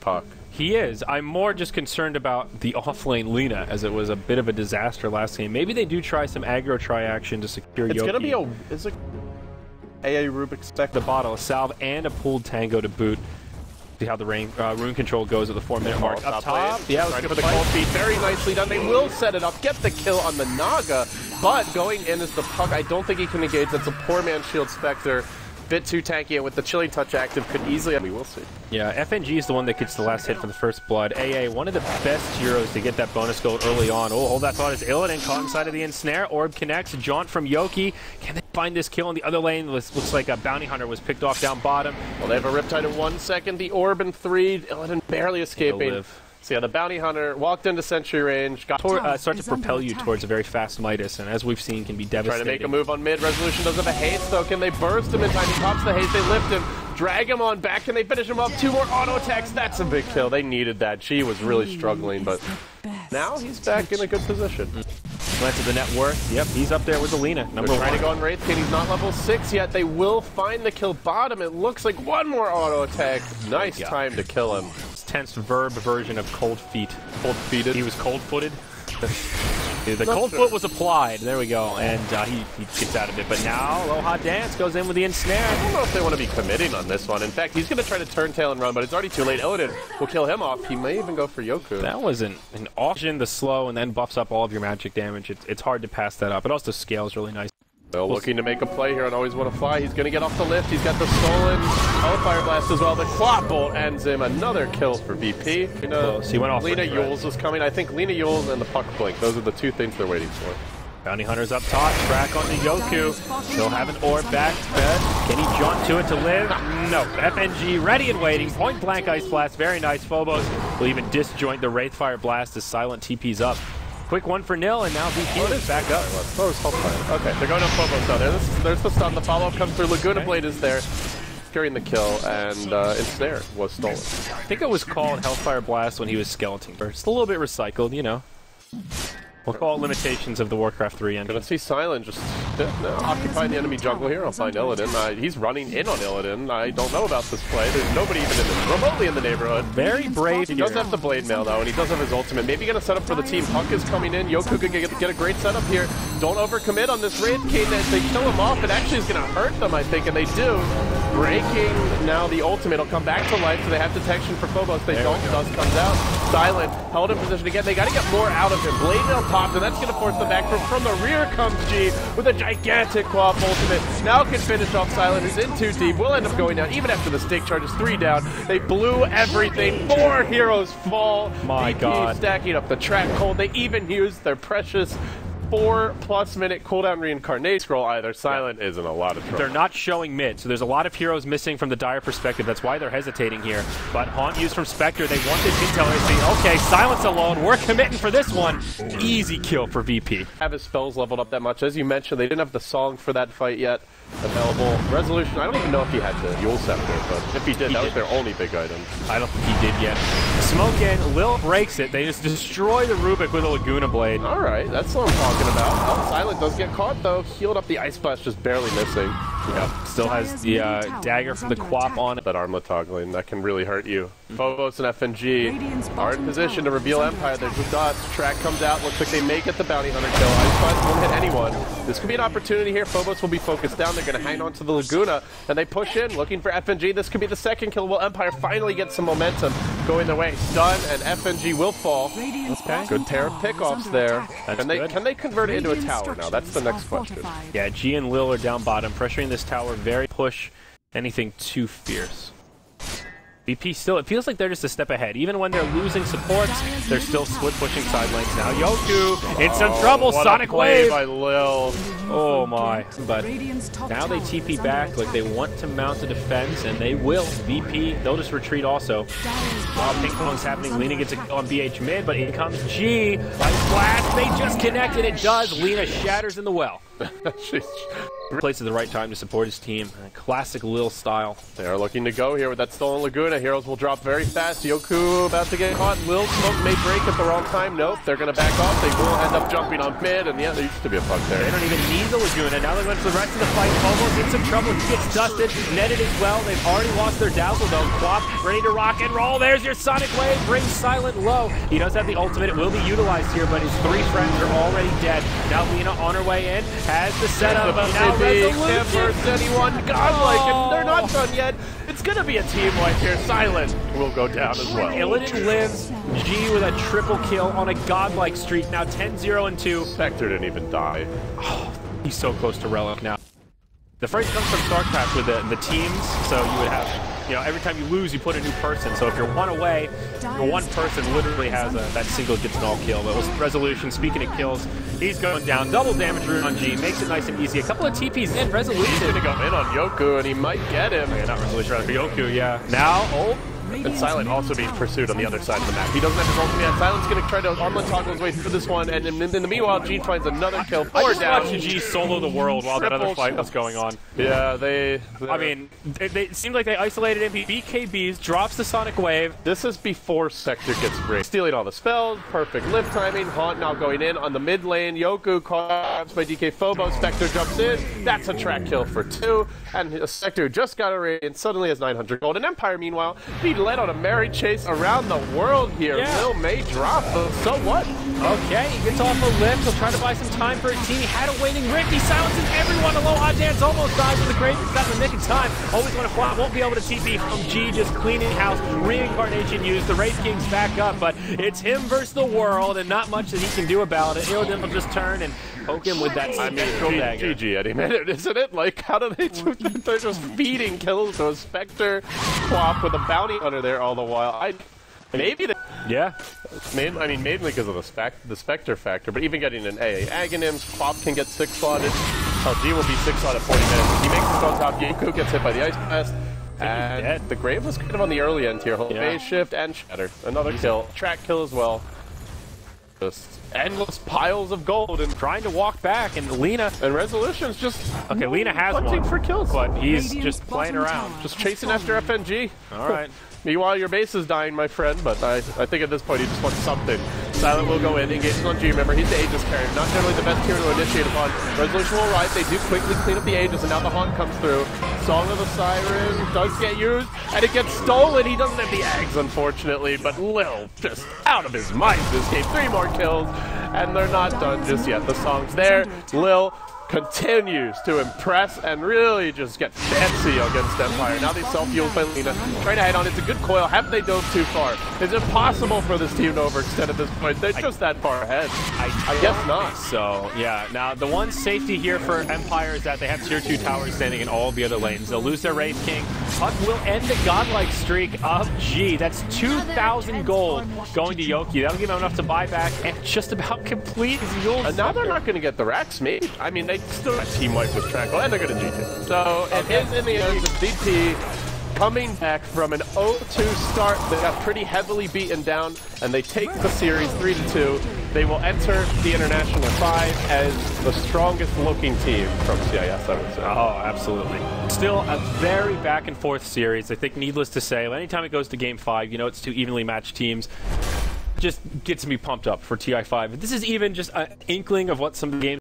puck. He is. I'm more just concerned about the off-lane Lina, as it was a bit of a disaster last game. Maybe they do try some aggro try-action to secure Yoki. It's going to be a... Is it AA Rubik spec? The bottle, a salve, and a pooled tango to boot. See how the rune control goes at the 4-minute mark. Up top, yeah, right for the cold feet. Very nicely done. They will set it up, get the kill on the Naga, but going in is the puck. I don't think he can engage. That's a poor man shield Spectre. Bit too tanky, and with the chilling touch active, could easily. We will see. Yeah, FNG is the one that gets the last hit for the first blood. AA, one of the best heroes to get that bonus gold early on. Oh, hold that thought is Illidan caught inside of the ensnare. Orb connects. Jaunt from Yoki. Can they find this kill in the other lane? Looks like a bounty hunter was picked off down bottom. Well, they have a Riptide in 1 second. The Orb in 3. Illidan barely escaping. So yeah, the bounty hunter walked into sentry range, got start to propel you towards a very fast Midas, and as we've seen, can be devastating. Trying to make a move on mid. Resolution does have a haste, though. Can they burst him in time? He pops the haste, they lift him, drag him on back. Can they finish him up? 2 more auto attacks. That's a big kill. They needed that. She was really struggling, but now he's back in a good position. Glance at the net worth. Yep, he's up there with the Lina. Number 1. Trying to go on Wraith King. He's not level 6 yet. They will find the kill bottom. It looks like 1 more auto attack. Nice time to kill him. Tense verb version of cold feet. Cold-feeted. He was cold-footed. The cold foot was applied. There we go. And he gets out of it. But now, Aloha Dance goes in with the ensnare. I don't know if they want to be committing on this one. In fact, he's going to try to turn tail and run, but it's already too late. Illidan will kill him off. He may even go for Yoku. That was an auction, the slow, and then buffs up all of your magic damage. It's hard to pass that up. It also scales really nice. Still looking to make a play here on Always Want to Fly. He's going to get off the lift. He's got the stolen Hellfire Blast as well. The Clot Bolt ends him. Another kill for VP. He went off. Lina Yules was coming. I think Lina Yules and the Puck Blink. Those are the 2 things they're waiting for. Bounty Hunter's up top. Track on the Yoku. He'll have an orb back. Can he jaunt to it to live? No. FNG ready and waiting. Point blank Ice Blast. Very nice. Phobos will even disjoint the Wraithfire Blast as Silent TP's up. Quick 1 for nil, and now VP is back up. Okay, they're going to Phobos now. There's the stun. The follow-up comes through. Laguna Blade is there, securing the kill, and Ensnare was stolen. I think it was called Hellfire Blast when he was Skeleton. It's a little bit recycled, you know. We'll call it limitations of the Warcraft 3 engine. Gonna see Silent just occupying the enemy jungle here. I'll find Illidan. He's running in on Illidan. I don't know about this play. There's nobody even remotely in the neighborhood. Very brave. He does have the Blade Mail, though, and he does have his ultimate. Maybe gonna set up for the team. Puck is coming in. Yoku could get a great setup here. Don't overcommit on this Wraith King. As they kill him off, it actually is gonna hurt them, I think, and they do. Breaking now the ultimate will come back to life, so they have detection for Phobos. They don't. Dust comes out. Silent held in position again. They got to get more out of him. Blade Mail popped, and that's going to force them back. From the rear comes G with a gigantic Quaff ultimate. Now can finish off Silent, who's in too deep. Will end up going down, even after the stake charges. 3 down. They blew everything. 4 heroes fall. My God. Stacking up the track cold. They even used their precious 4+ minute cooldown reincarnate scroll. Either Silent is in a lot of trouble. They're not showing mid, so there's a lot of heroes missing from the Dire perspective. That's why they're hesitating here. But Haunt used from Spectre. They want this intel. They say, okay, Silence alone. We're committing for this one. Easy kill for VP. Have his spells leveled up that much. As you mentioned, they didn't have the song for that fight yet available. Resolution, I don't even know if he had the Yule Scepter, but if he did, that was their only big item. I don't think he did yet. Smoke in, Lil breaks it. They just destroy the Rubik with a Laguna Blade. All right, that's what I'm talking about. Oh, Silent does get caught, though. Healed up the Ice Blast, just barely missing. Yeah, still has the dagger from the Quap on it. That armlet toggling, that can really hurt you. Phobos and FNG are in position to reveal Empire. There's the dots. Track comes out. Looks like they may get the bounty hunter kill. Ice Blast won't hit anyone. This could be an opportunity here. Phobos will be focused down. They're going to hang on to the Laguna, and they push in, looking for FNG. This could be the second kill. Will Empire finally get some momentum going their way? Stun, and FNG will fall. Okay. Good pair of pickoffs there. Can they convert it into a tower now? That's the next question. Yeah, G and Lil are down bottom, pressuring this tower very push anything too fierce. VP still, it feels like they're just a step ahead. Even when they're losing supports, they're still split pushing side lanes now. Yoku in some trouble. Sonic Wave by Lil. Oh my. But now they TP back like they want to mount a defense, and they will. VP, they'll just retreat also. While ping pong's happening, Lina gets a kill on BH mid, but in comes G. Ice Blast, they just connected. It does. Lina shatters in the well. Plays at the right time to support his team. Classic Lil style. They are looking to go here with that stolen Laguna. Heroes will drop very fast. Yoku about to get caught. Lil Smoke may break at the wrong time. Nope, they're going to back off. They will end up jumping on mid, and yeah, there used to be a puck there. They don't even need the Laguna. Now they're going to the rest of the fight. Almost in some trouble. He gets dusted. Netted as well. They've already lost their dazzle though. Quap ready to rock and roll. There's your Sonic Wave. Brings Silent low. He does have the ultimate. It will be utilized here, but his 3 friends are already dead. Now Lina on her way in. Has the setup. But now Can't verse anyone. Godlike, and they're not done yet. It's going to be a team wipe here. Silent will go down as well. Illidan lives. G with a triple kill on a godlike streak. Now 10-0-2. Spectre didn't even die. Oh, he's so close to Relic now. The phrase comes from StarCraft with the teams, so you would have, every time you lose, you put a new person. So if you're one away, your one person literally has that single gets an all kill. But with Resolution, speaking of kills, he's going down. Double damage rune on G, makes it nice and easy. A couple of TPs in, Resolution. He's going to go in on Yoku, and he might get him. Yeah, not Resolution, rather Yoku, yeah. Now, and Silent also being pursued on the other side of the map. He doesn't have his ultimate yet. Silent's going to try to armlet toggle his way through this one, and in the meanwhile, G finds another kill. I just watched G solo the world while that other fight was going on. Yeah, it seemed like they isolated him. He BKBs, drops the Sonic Wave. This is before Sector gets break. Stealing all the spells, perfect lift timing. Haunt now going in on the mid lane. Yoku caught by DK Phobos. Spectre jumps in. That's a track kill for 2. And Sector just got a raid and suddenly has 900 gold. And Empire, meanwhile, being led on a merry chase around the world here. Yeah. Lil may drop, but so what? Okay, he gets off a lift. He'll try to buy some time for his team. He had a waiting rift. He silences everyone. A low odd dance almost dies with the great. He's got in the nick of time. Always want to flop. Won't be able to TP from G. Just cleaning house. Reincarnation used. The Wraith King's back up, but it's him versus the world, and not much that he can do about it. Illidan will just turn and poke him with that spectral dagger. GG any minute, isn't it? Like, how do they do that? They're just feeding kills to a Spectre Quap with a bounty hunter there all the while. Mainly because of the Spectre factor, but even getting an AA Aghanims, Quap can get 6-slotted. LG will be 6-slotted 40 minutes. He makes it on top. Yoku gets hit by the Ice Blast. And the Grave was kind of on the early end here. He'll phase shift and shatter. Another kill. Track kill as well. Just endless piles of gold and trying to walk back, and Lina and Resolution's just Lina has hunting for kills, but he's just playing around, just chasing after FNG. All right. Meanwhile, your base is dying, my friend, but I think at this point he just wants something. Silent will go in, engages on G. Remember, he's the Aegis carrier, not generally the best hero to initiate upon. Resolution will rise, they do quickly clean up the Aegis, and now the Haunt comes through. Song of the Siren does get used, and it gets stolen. He doesn't have the Ags, unfortunately, but Lil just out of his mind this game. 3 more kills, and they're not done just yet. The song's there. Lil continues to impress and really just get fancy against Empire. Now they self-heal by Lina, trying to head on. It's a good coil. Have they dove too far? Is it possible for this team to overextend at this point? They're just that far ahead. I guess not. So, yeah. Now, the one safety here for Empire is that they have tier 2 towers standing in all the other lanes. They'll lose their Wraith King. Puck will end the godlike streak of G. That's 2,000 gold going to Yoki. That'll give him enough to buy back and just about complete his Yule. And now they're not going to get the racks made. I mean, they still got team wipe with Trackle, and they're going to GG. So it is in the end the DP coming back from an 0-2 start. They got pretty heavily beaten down, and they take the series 3-2. They will enter the International 5 as the strongest looking team from CIS, I would say. Oh, absolutely. Still a very back and forth series. I think needless to say, anytime it goes to game 5, it's 2 evenly matched teams. Just gets me pumped up for TI5. This is even just an inkling of what some games